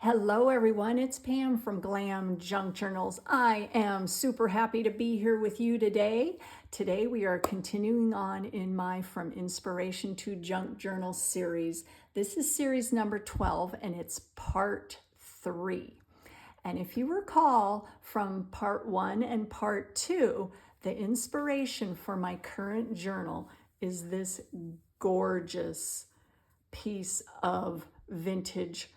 Hello everyone, it's Pam from GlamJunkJournals. I am super happy to be here with you today. Today we are continuing on in my From Inspiration to Junk Journal series. This is series number 12 and it's part 3. And if you recall from part 1 and part 2, the inspiration for my current journal is this gorgeous piece of vintage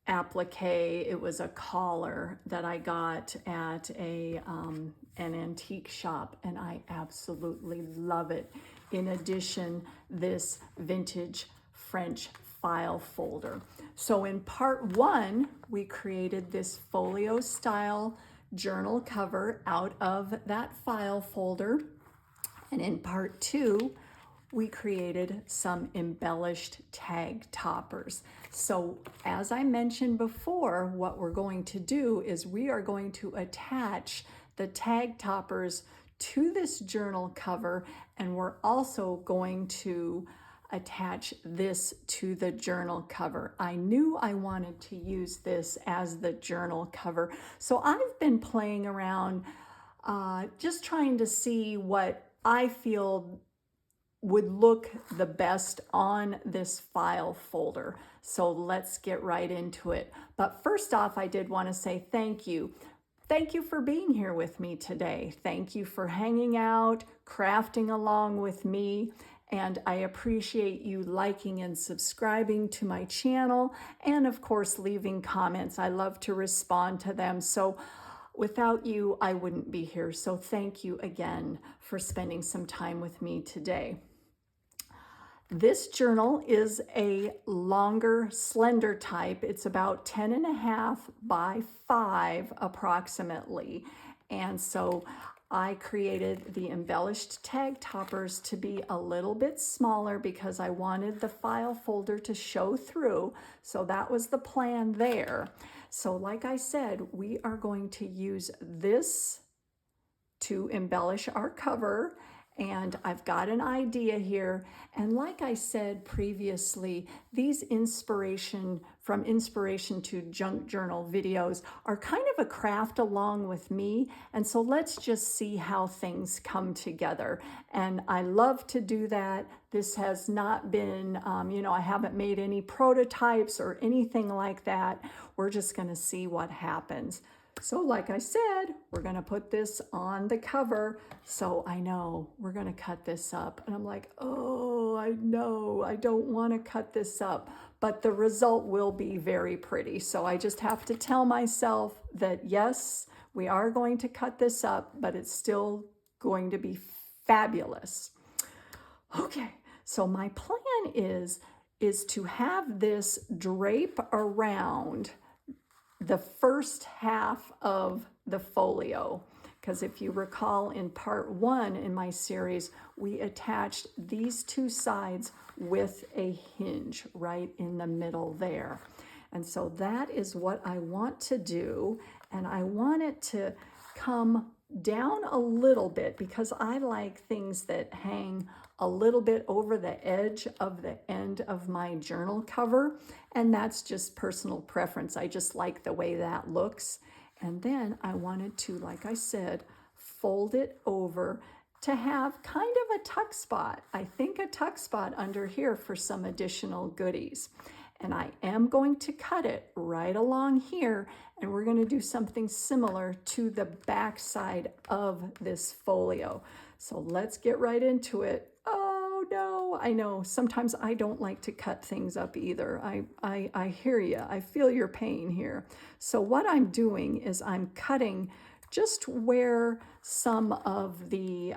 applique. It was a collar that I got at an antique shop, and I absolutely love it. In addition, this vintage French file folder. So in part 1, we created this folio style journal cover out of that file folder. And in part 2, we created some embellished tag toppers. So as I mentioned before, what we're going to do is we are going to attach the tag toppers to this journal cover, and we're also going to attach this to the journal cover. I knew I wanted to use this as the journal cover, so I've been playing around just trying to see what I feel would look the best on this file folder. So let's get right into it. But first off, I did want to say thank you. Thank you for being here with me today. Thank you for hanging out, crafting along with me, and I appreciate you liking and subscribing to my channel, and of course leaving comments. I love to respond to them. So without you, I wouldn't be here. So thank you again for spending some time with me today. This journal is a longer, slender type. It's about 10.5 by 5 approximately. And so I created the embellished tag toppers to be a little bit smaller because I wanted the file folder to show through. So that was the plan there. So like I said, we are going to use this to embellish our cover. And I've got an idea here. And like I said previously, these From Inspiration to Junk Journal videos are kind of a craft along with me. And so let's just see how things come together. And I love to do that. This has not been, I haven't made any prototypes or anything like that. We're just gonna see what happens. So like I said, we're gonna put this on the cover. So I know we're gonna cut this up. And I'm like, oh, I know, I don't wanna cut this up, but the result will be very pretty. So I just have to tell myself that yes, we are going to cut this up, but it's still going to be fabulous. Okay, so my plan is to have this drape around the first half of the folio, because if you recall in part 1 in my series, we attached these two sides with a hinge right in the middle there. And so that is what I want to do, and I want it to come down a little bit because I like things that hang a little bit over the edge of the end of my journal cover, and that's just personal preference. I just like the way that looks. And then I wanted to, like I said, fold it over to have kind of a tuck spot. I think a tuck spot under here for some additional goodies. And I am going to cut it right along here, and we're going to do something similar to the back side of this folio. So let's get right into it. Oh no, I know sometimes I don't like to cut things up either. I hear you. I feel your pain here. So what I'm doing is I'm cutting just where some of the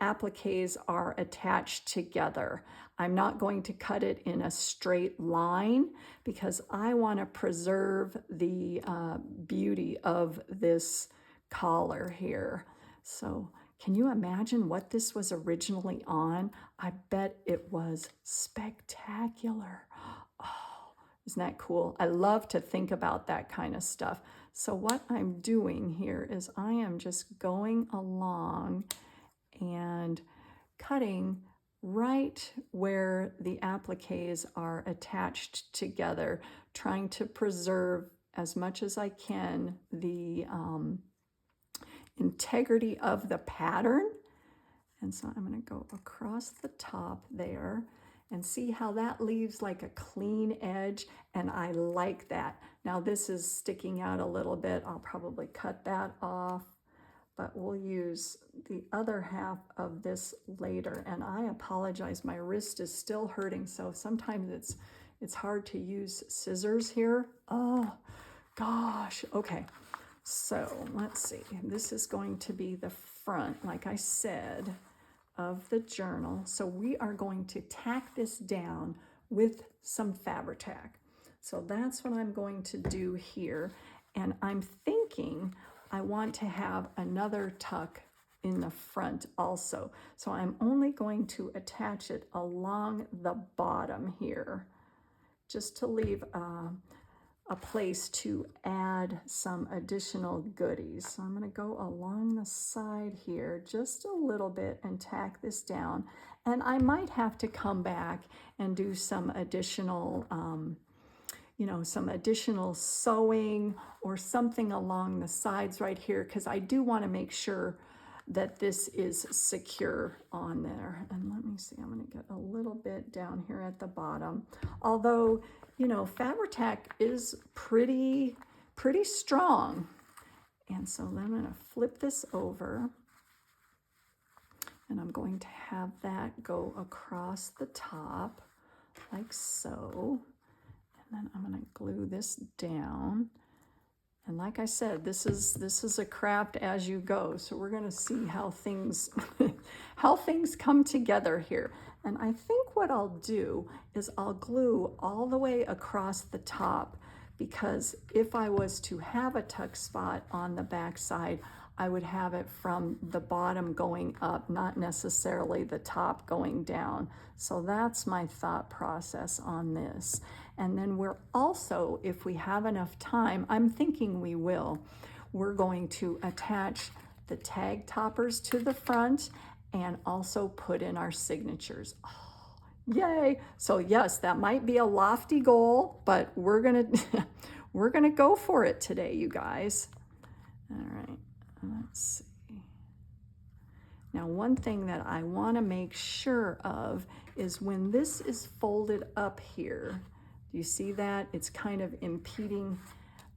appliques are attached together. I'm not going to cut it in a straight line because I want to preserve the beauty of this collar here. So can you imagine what this was originally on? I bet it was spectacular. Oh, Isn't that cool? I love to think about that kind of stuff. So what I'm doing here is I am just going along and cutting right where the appliques are attached together, trying to preserve as much as I can the integrity of the pattern. And so I'm going to go across the top there and see how that leaves like a clean edge, and I like that. Now this is sticking out a little bit. I'll probably cut that off, but we'll use the other half of this later. And I apologize, my wrist is still hurting, so sometimes it's hard to use scissors here. Oh gosh, okay. So let's see, this is going to be the front, like I said, of the journal. So we are going to tack this down with some Fabri-Tac. So that's what I'm going to do here. And I'm thinking I want to have another tuck in the front also. So I'm only going to attach it along the bottom here, just to leave a place to add some additional goodies. So I'm going to go along the side here just a little bit and tack this down. And I might have to come back and do some additional, some additional sewing or something along the sides right here, because I do want to make sure that this is secure on there. And let me see, I'm going to get a little bit down here at the bottom. Although, Fabri-Tac is pretty strong. And so then I'm going to flip this over, and I'm going to have that go across the top like so. And then I'm going to glue this down. And like I said, this is a craft as you go. So we're going to see how things come together here. And I think what I'll do is I'll glue all the way across the top, because if I was to have a tuck spot on the back side, I would have it from the bottom going up, not necessarily the top going down. So that's my thought process on this. And then we're also, if we have enough time, I'm thinking we will, we're going to attach the tag toppers to the front and also put in our signatures. Oh, yay. So yes, that might be a lofty goal, but we're gonna go for it today, you guys. All right, let's see. Now, one thing that I want to make sure of is when this is folded up here, do you see that? It's kind of impeding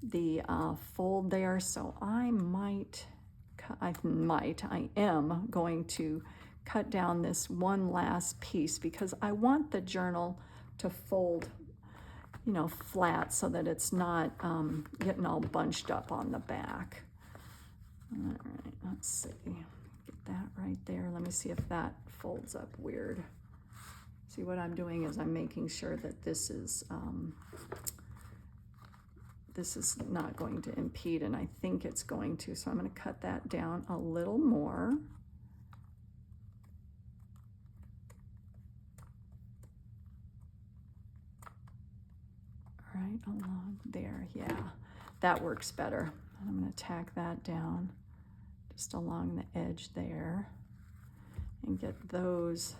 the fold there. So I am going to cut down this one last piece, because I want the journal to fold, flat, so that it's not getting all bunched up on the back. All right, let's see. Get that right there. Let me see if that folds up weird. See, what I'm doing is I'm making sure that this is not going to impede, and I think it's going to. So I'm going to cut that down a little more. Right along there, yeah, that works better. I'm going to tack that down just along the edge there and get those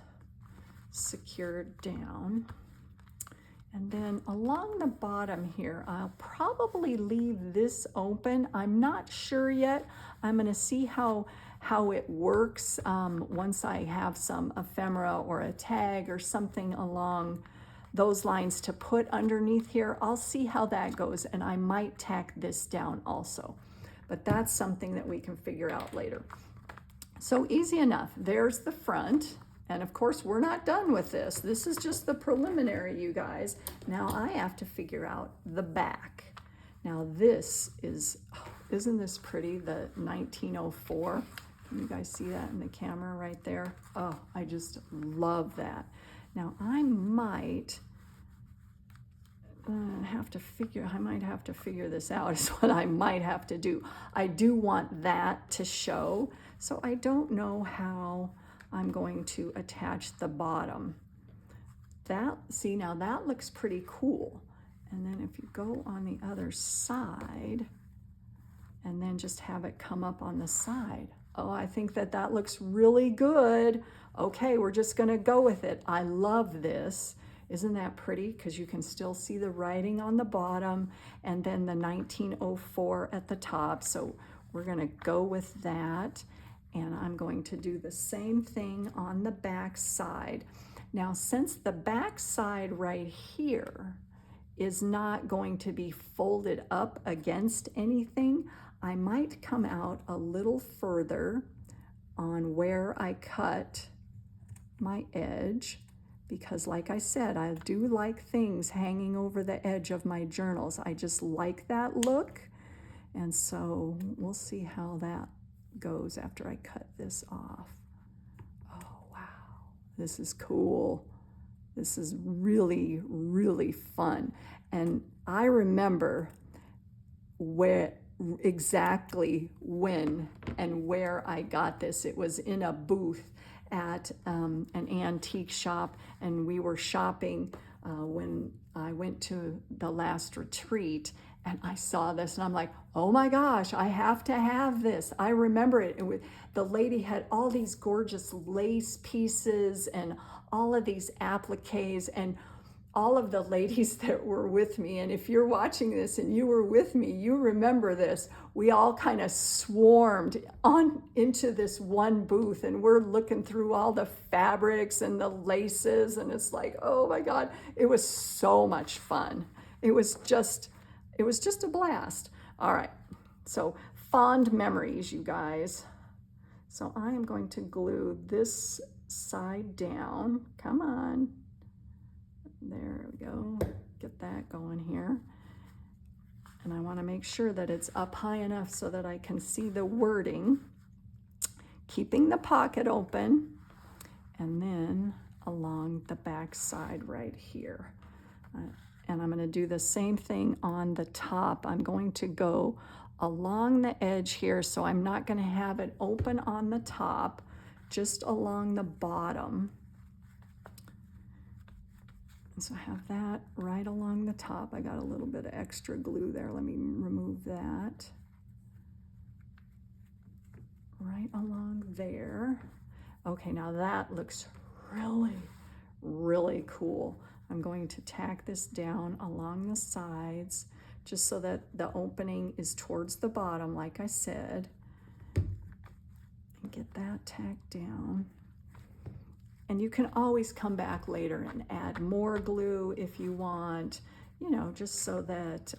secured down. And then along the bottom here, I'll probably leave this open. I'm not sure yet. I'm going to see how it works once I have some ephemera or a tag or something along those lines to put underneath here. I'll see how that goes, and I might tack this down also. But that's something that we can figure out later. So easy enough. There's the front. And of course, we're not done with this. This is just the preliminary, you guys. Now I have to figure out the back. Now this is, isn't this pretty, the 1904? Can you guys see that in the camera right there? Oh, I just love that. Now I might have to figure this out is what I might have to do. I do want that to show, so I don't know how I'm going to attach the bottom. See, now that looks pretty cool. And then if you go on the other side and then just have it come up on the side. Oh, I think that that looks really good. Okay, we're just gonna go with it. I love this. Isn't that pretty? Because you can still see the writing on the bottom and then the 1904 at the top. So we're gonna go with that. And I'm going to do the same thing on the back side. Now, since the back side right here is not going to be folded up against anything, I might come out a little further on where I cut my edge, because like I said, I do like things hanging over the edge of my journals. I just like that look. And so we'll see how that goes after I cut this off. Oh, wow, this is cool. This is really, really fun. And I remember exactly when and where I got this. It was in a booth at an antique shop, and we were shopping when I went to the last retreat, and I saw this and I'm like, oh my gosh, I have to have this. I remember it. The lady had all these gorgeous lace pieces and all of these appliques, and all of the ladies that were with me, and if you're watching this and you were with me, you remember this. We all kind of swarmed on into this one booth, and we're looking through all the fabrics and the laces, and it's like, oh my God, it was so much fun. It was just a blast. All right, so fond memories, you guys. So I am going to glue this side down. Come on. There we go. Get that going here. And I want to make sure that it's up high enough so that I can see the wording, keeping the pocket open, and then along the back side right here. And I'm going to do the same thing on the top. I'm going to go along the edge here, so I'm not going to have it open on the top, just along the bottom. So I have that right along the top. I got a little bit of extra glue there. Let me remove that. Right along there. Okay, now that looks really, really cool. I'm going to tack this down along the sides just so that the opening is towards the bottom, like I said. And get that tacked down. And you can always come back later and add more glue if you want, you know, just so that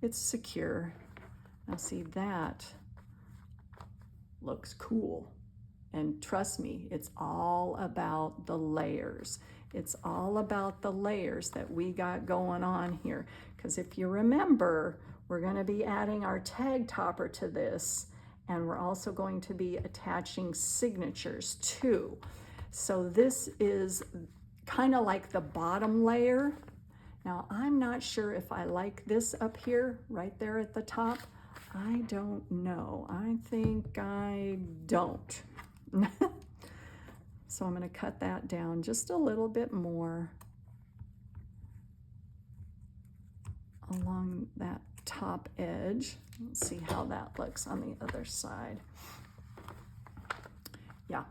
it's secure. Now see, that looks cool. And trust me, it's all about the layers. It's all about the layers that we got going on here. Because if you remember, we're going to be adding our tag topper to this. And we're also going to be attaching signatures too. So this is kind of like the bottom layer. Now, I'm not sure if I like this up here, right there at the top. I don't know. I think I don't. So I'm going to cut that down just a little bit more along that top edge. Let's see how that looks on the other side. Yeah,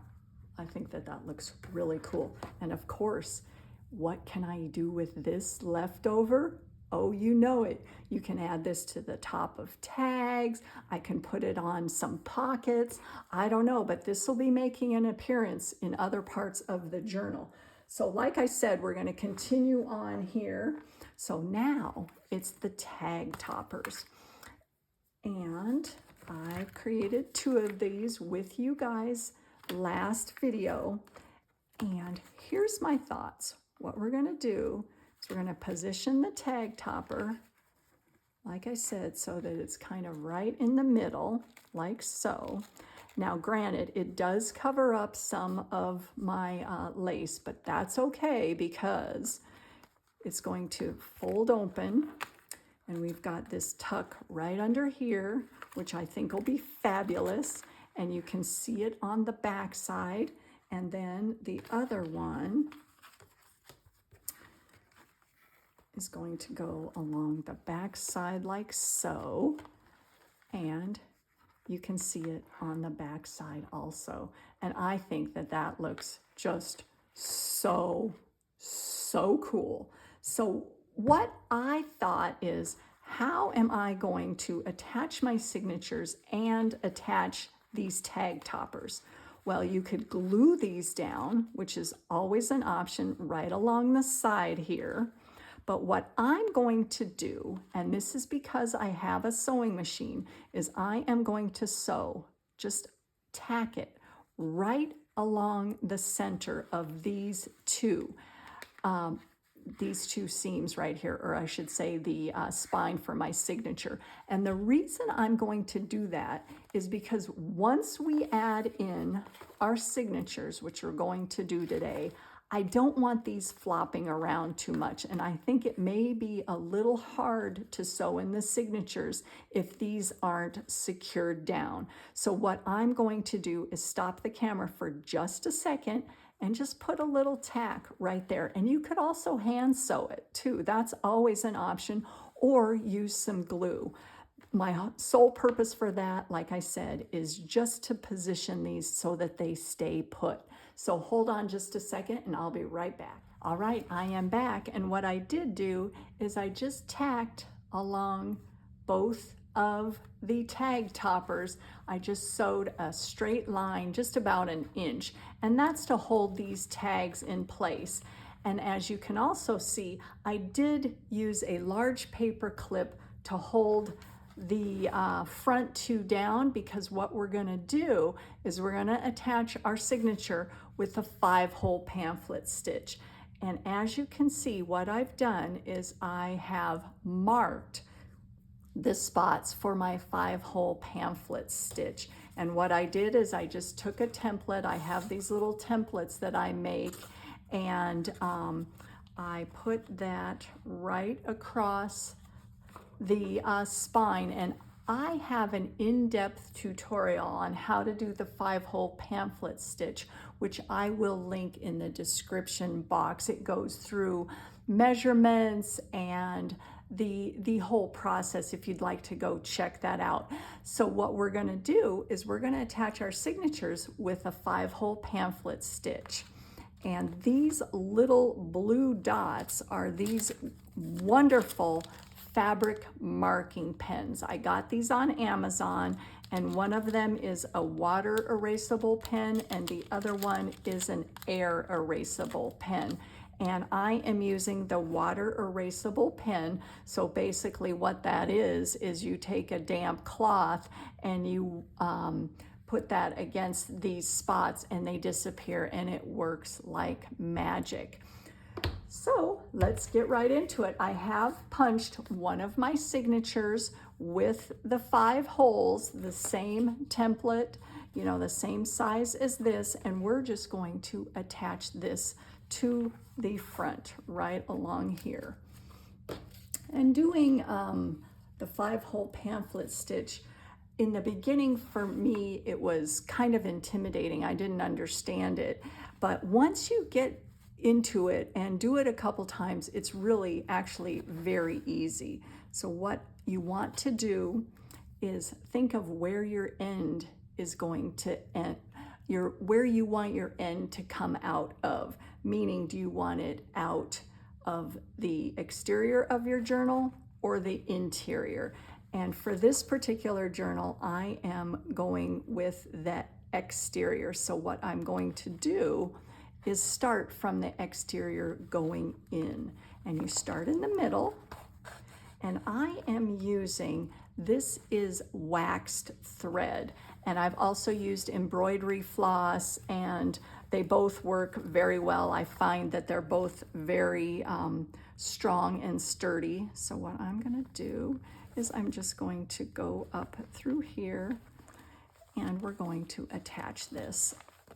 I think that that looks really cool. And of course, what can I do with this leftover? Oh, you know it. You can add this to the top of tags. I can put it on some pockets. I don't know, but this will be making an appearance in other parts of the journal. So like I said, we're going to continue on here. So now it's the tag toppers. And I created 2 of these with you guys last video. And here's my thoughts. What we're going to do is we're going to position the tag topper, like I said, so that it's kind of right in the middle, like so. Now, granted, it does cover up some of my lace, but that's okay because it's going to fold open. And we've got this tuck right under here, which I think will be fabulous. And you can see it on the back side. And then the other one is going to go along the back side like so, and you can see it on the back side also. And I think that that looks just so cool. So what I thought is, how am I going to attach my signatures and attach these tag toppers? Well, you could glue these down, which is always an option, right along the side here. But what I'm going to do, and this is because I have a sewing machine, is I am going to sew, just tack it right along the center of these two seams right here, or I should say the spine for my signature. And the reason I'm going to do that is because once we add in our signatures, which we're going to do today, I don't want these flopping around too much, and I think it may be a little hard to sew in the signatures if these aren't secured down. So what I'm going to do is stop the camera for just a second and just put a little tack right there. And you could also hand sew it too. That's always an option, or use some glue. My sole purpose for that, like I said, is just to position these so that they stay put. So hold on just a second and I'll be right back. All right, I am back. And what I did do is I just tacked along both of the tag toppers. I just sewed a straight line, just about an inch, and that's to hold these tags in place. And as you can also see, I did use a large paper clip to hold the front two down, because what we're going to do is we're going to attach our signature with a 5-hole pamphlet stitch. And as you can see, what I've done is I have marked the spots for my 5-hole pamphlet stitch. And what I did is I just took a template. I have these little templates that I make, and I put that right across the spine. And I have an in-depth tutorial on how to do the 5-hole pamphlet stitch, which I will link in the description box. It goes through measurements and the whole process if you'd like to go check that out. So what we're going to do is we're going to attach our signatures with a 5-hole pamphlet stitch. And these little blue dots are these wonderful fabric marking pens. I got these on Amazon, and one of them is a water erasable pen and the other one is an air erasable pen. And I am using the water erasable pen. So basically what that is you take a damp cloth and you put that against these spots and they disappear, and it works like magic. So let's get right into it. I have punched one of my signatures with the 5 holes, the same template, you know, the same size as this, and we're just going to attach this to the front right along here. And doing the 5-hole pamphlet stitch, in the beginning for me, it was kind of intimidating. I didn't understand it, but once you get into it and do it a couple times, it's really actually very easy. So what you want to do is think of where your end is going to end, where you want your end to come out of. Meaning, do you want it out of the exterior of your journal or the interior? And for this particular journal, I am going with the exterior. So what I'm going to do is start from the exterior going in. And you start in the middle. And I am using, this is waxed thread. And I've also used embroidery floss, and they both work very well. I find that they're both very strong and sturdy. So what I'm gonna do is I'm just going to go up through here, and we're going to attach this.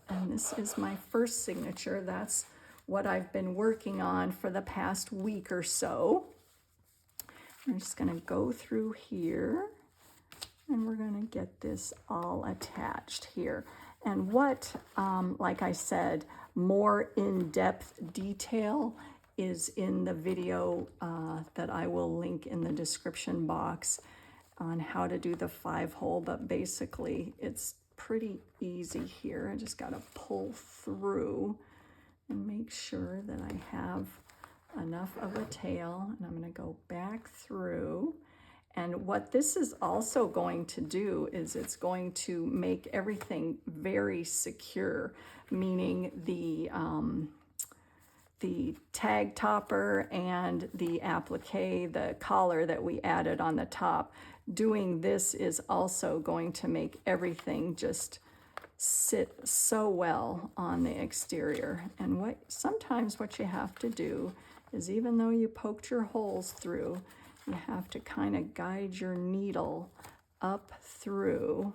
And this is my first signature. That's what I've been working on for the past week or so. I'm just gonna go through here, and we're gonna get this all attached here. And what, like I said, more in-depth detail is in the video that I will link in the description box on how to do the 5-hole, but basically it's pretty easy here. I just got to pull through and make sure that I have enough of a tail, and I'm going to go back through. And what this is also going to do is it's going to make everything very secure, meaning the tag topper and the applique, the collar that we added on the top. Doing this is also going to make everything just sit so well on the exterior. And sometimes what you have to do is, even though you poked your holes through, you have to kind of guide your needle up through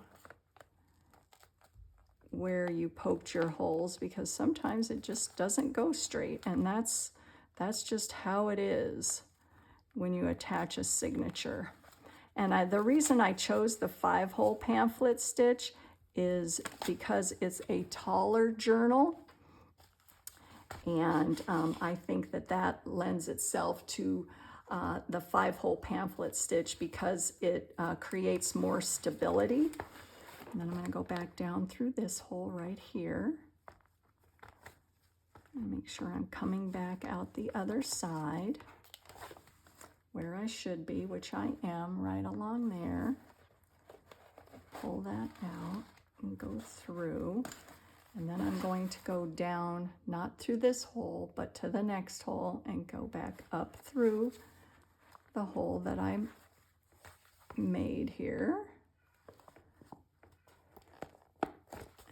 where you poked your holes, because sometimes it just doesn't go straight, and that's just how it is when you attach a signature. And the reason I chose the 5-hole pamphlet stitch is because it's a taller journal, and I think that lends itself to the 5-hole pamphlet stitch because it creates more stability. And then I'm going to go back down through this hole right here and make sure I'm coming back out the other side where I should be, which I am, right along there. Pull that out and go through. And then I'm going to go down, not through this hole, but to the next hole, and go back up through the hole that I made here.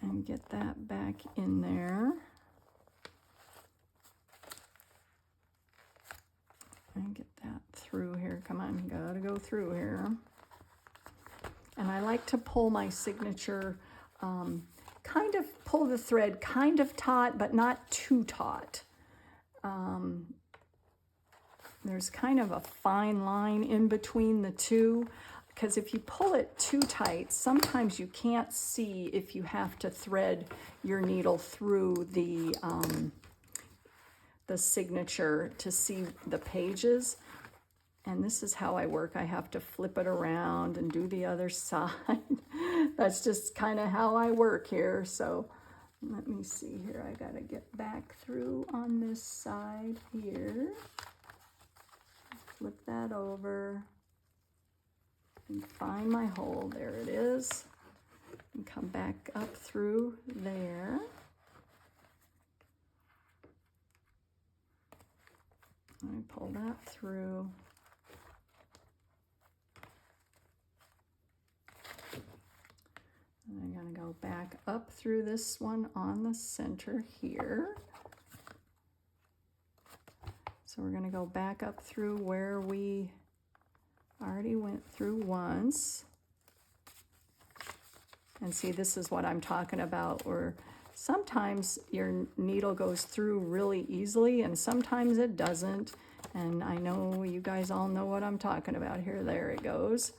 And get that back in there. And get that through here. Come on, gotta go through here. And I like to pull my signature, kind of pull the thread kind of taut, but not too taut. There's kind of a fine line in between the two, because if you pull it too tight, sometimes you can't see if you have to thread your needle through the signature to see the pages. And this is how I work. I have to flip it around and do the other side. That's just kind of how I work here. So let me see here. I got to get back through on this side here. Flip that over. And find my hole. There it is. And come back up through there. I pull that through. And I'm going to go back up through this one on the center here. So we're going to go back up through where we already went through once. And see, this is what I'm talking about, where sometimes your needle goes through really easily and sometimes it doesn't. And I know you guys all know what I'm talking about here. There it goes.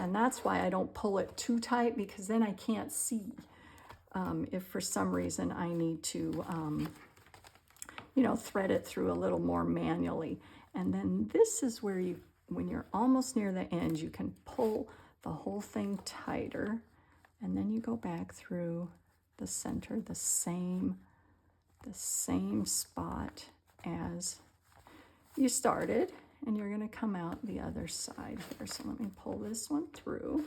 And that's why I don't pull it too tight, because then I can't see if for some reason I need to, thread it through a little more manually. And then this is where when you're almost near the end, you can pull the whole thing tighter, and then you go back through the center, the same spot as you started, and you're going to come out the other side here. So let me pull this one through.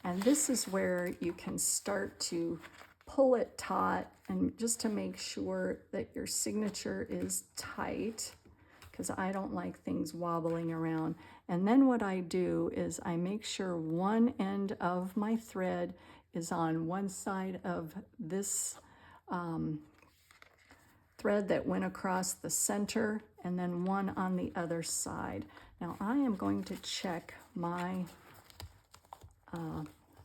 And this is where you can start to pull it taut, and just to make sure that your signature is tight, because I don't like things wobbling around. And then what I do is I make sure one end of my thread is on one side of this thread that went across the center, and then one on the other side. Now I am going to check my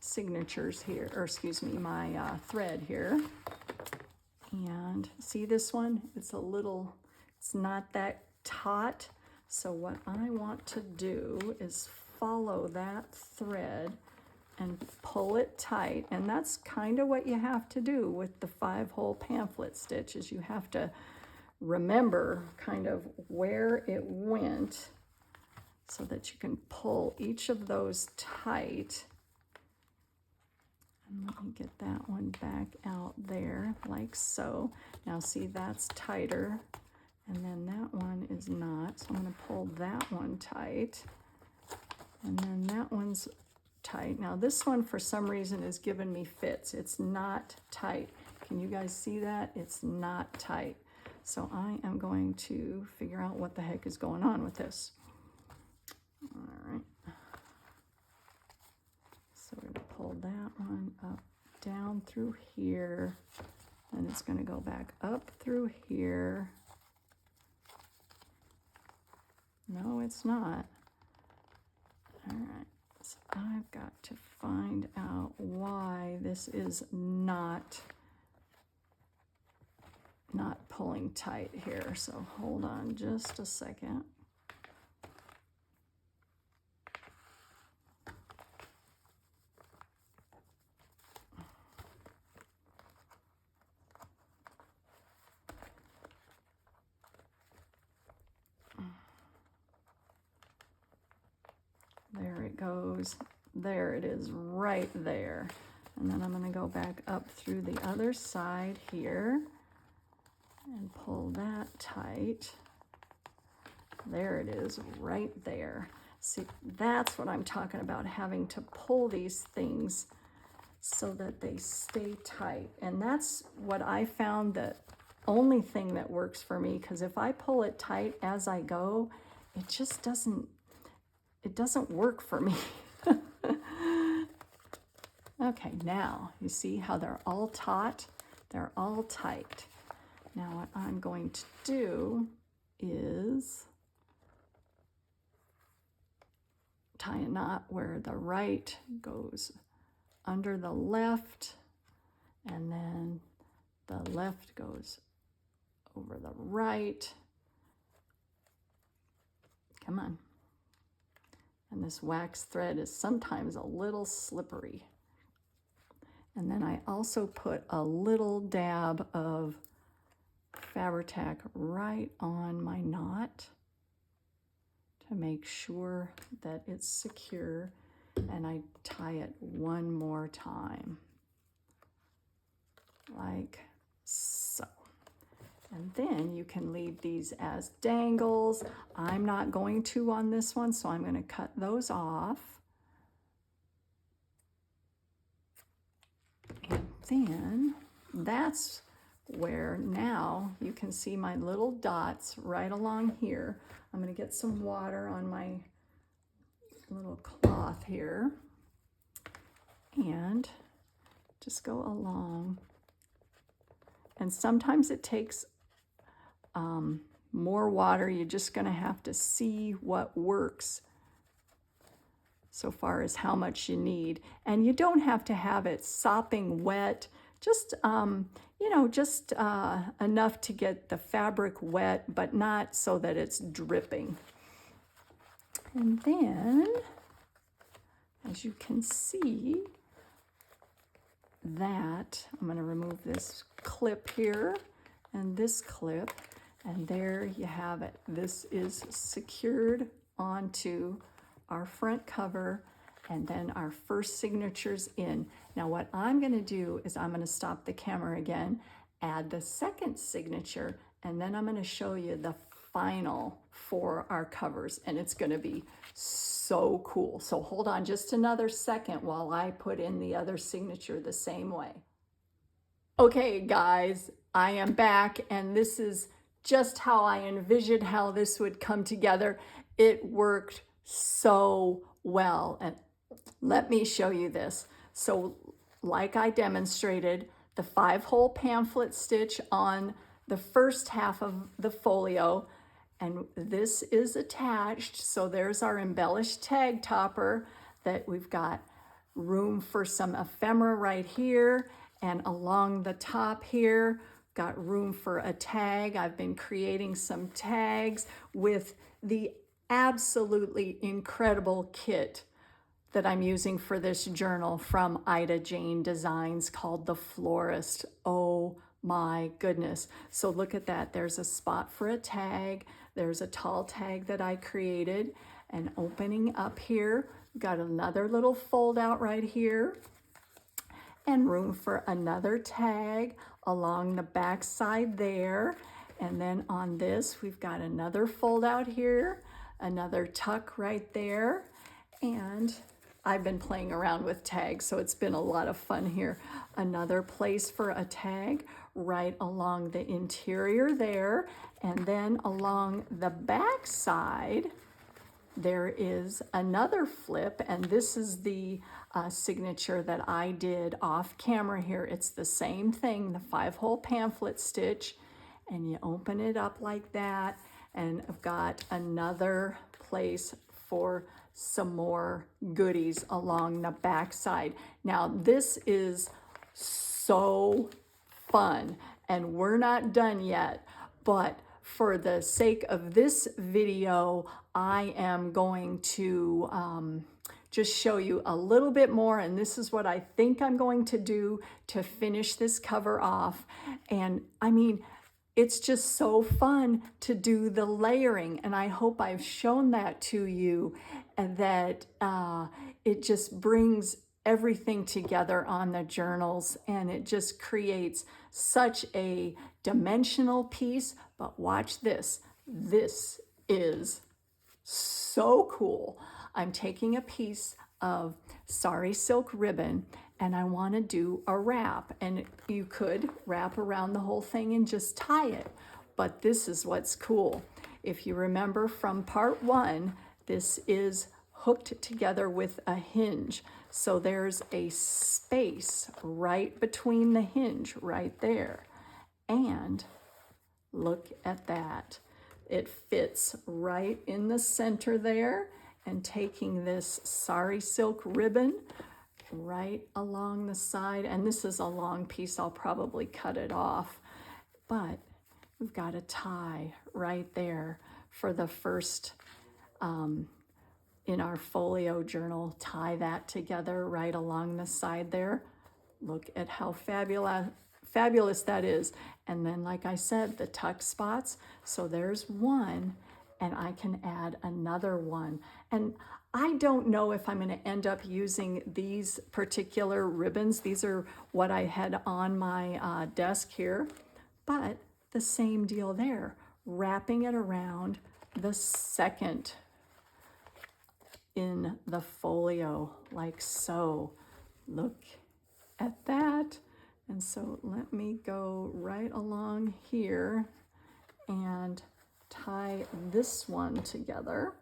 signatures here, or excuse me, my thread here. And see this one? It's not that taut. So what I want to do is follow that thread and pull it tight. And that's kind of what you have to do with the 5-hole pamphlet stitch, is you have to remember kind of where it went so that you can pull each of those tight. And let me get that one back out there like so. Now see, that's tighter, and then that one is not. So I'm going to pull that one tight, and then that one's tight. Now this one for some reason is giving me fits. It's not tight. Can you guys see that? It's not tight. So I am going to figure out what the heck is going on with this. All right. So we're going to pull that one up, down through here, and it's going to go back up through here. No, it's not. All right. So I've got to find out why this is not pulling tight here. So hold on just a second. There it goes. There it is, right there. And then I'm going to go back up through the other side here and pull that tight. There it is, right there. See, that's what I'm talking about, having to pull these things so that they stay tight. And that's what I found, the only thing that works for me, because if I pull it tight as I go, it just doesn't work for me. Okay, now you see how they're all taut? They're all tight. Now what I'm going to do is tie a knot where the right goes under the left, and then the left goes over the right. Come on. And this wax thread is sometimes a little slippery. And then I also put a little dab of Fabri-Tac right on my knot to make sure that it's secure, and I tie it one more time, like so. And then you can leave these as dangles. I'm not going to on this one, so I'm going to cut those off. And then that's where now you can see my little dots right along here. I'm going to get some water on my little cloth here and just go along. And sometimes it takes more water. You're just going to have to see what works so far as how much you need. And you don't have to have it sopping wet, just you know, just enough to get the fabric wet, but not so that it's dripping. And then, as you can see, that I'm going to remove this clip here and this clip, and there you have it. This is secured onto our front cover, and then our first signature's in. Now what I'm going to do is I'm going to stop the camera again, add the second signature, and then I'm going to show you the final for our covers, and it's going to be so cool. So hold on just another second while I put in the other signature the same way. Okay guys, I am back, and this is just how I envisioned how this would come together. It worked so well, and let me show you this. So like I demonstrated, the 5-hole pamphlet stitch on the first half of the folio, and this is attached. So there's our embellished tag topper that we've got room for some ephemera right here, and along the top here got room for a tag. I've been creating some tags with the absolutely incredible kit that I'm using for this journal from idajanedesigns called the Florist. Oh my goodness. So look at that. There's a spot for a tag. There's a tall tag that I created. And opening up here, got another little fold out right here. And room for another tag along the back side there. And then on this, we've got another fold out here, another tuck right there. And I've been playing around with tags, so it's been a lot of fun here. Another place for a tag right along the interior there. And then along the back side, there is another flip, and this is the signature that I did off camera here. It's the same thing, the 5-hole pamphlet stitch, and you open it up like that, and I've got another place for some more goodies along the back side. Now this is so fun, and we're not done yet, but for the sake of this video, I am going to just show you a little bit more, and this is what I think I'm going to do to finish this cover off. And I mean, it's just so fun to do the layering, and I hope I've shown that to you, and that it just brings everything together on the journals, and it just creates such a dimensional piece. But watch this. This is so cool. I'm taking a piece of sari silk ribbon, and I want to do a wrap, and you could wrap around the whole thing and just tie it, but this is what's cool. If you remember from part 1, this is hooked together with a hinge, so there's a space right between the hinge right there, and look at that. It fits right in the center there, and taking this sari silk ribbon right along the side, and this is a long piece, I'll probably cut it off, but we've got a tie right there for the first in our folio journal. Tie that together right along the side there. Look at how fabulous that is. And then, like I said, the tuck spots. So there's one, and I can add another one. And I don't know if I'm going to end up using these particular ribbons. These are what I had on my desk here, but the same deal there, wrapping it around the second in the folio, like so. Look at that. And so let me go right along here and tie this one together,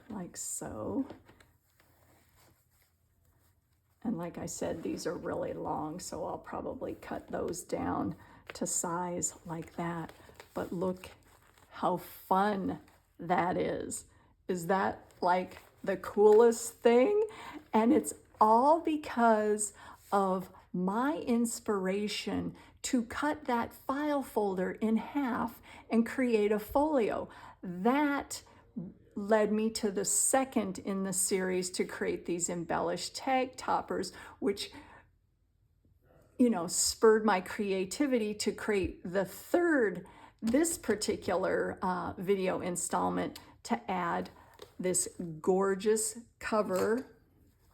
like so. And like I said, these are really long, so I'll probably cut those down to size like that. But look how fun that is. Is that like the coolest thing? And it's all because of my inspiration to cut that file folder in half and create a folio. That led me to the second in the series to create these embellished tag toppers, which, you know, spurred my creativity to create the third, this particular video installment, to add this gorgeous cover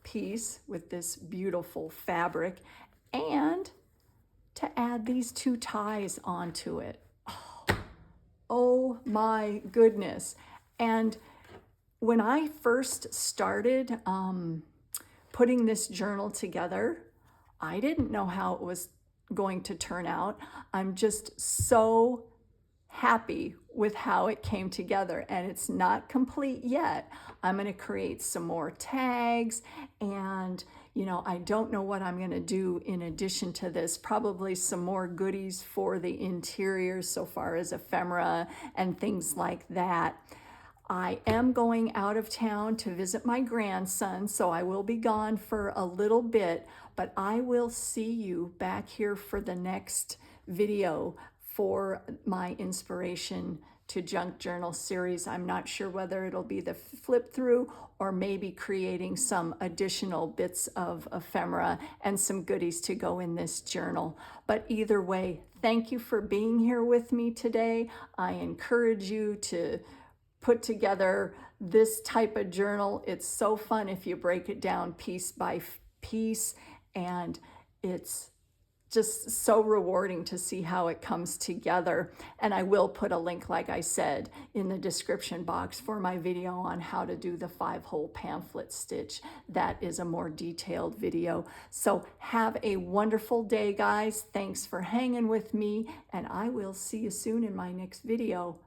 piece with this beautiful fabric, and to add these 2 ties onto it. Oh my goodness. And when I first started putting this journal together, I didn't know how it was going to turn out. I'm just so happy with how it came together, and it's not complete yet. I'm going to create some more tags, and you know, I don't know what I'm going to do in addition to this. Probably some more goodies for the interior so far as ephemera and things like that. I am going out of town to visit my grandson, so I will be gone for a little bit, but I will see you back here for the next video for my Inspiration to Junk Journal series. I'm not sure whether it'll be the flip through or maybe creating some additional bits of ephemera and some goodies to go in this journal. But either way, thank you for being here with me today. I encourage you to put together this type of journal. It's so fun if you break it down piece by piece, and it's just so rewarding to see how it comes together. And I will put a link, like I said, in the description box for my video on how to do the 5-hole pamphlet stitch. That is a more detailed video. So have a wonderful day, guys. Thanks for hanging with me, and I will see you soon in my next video.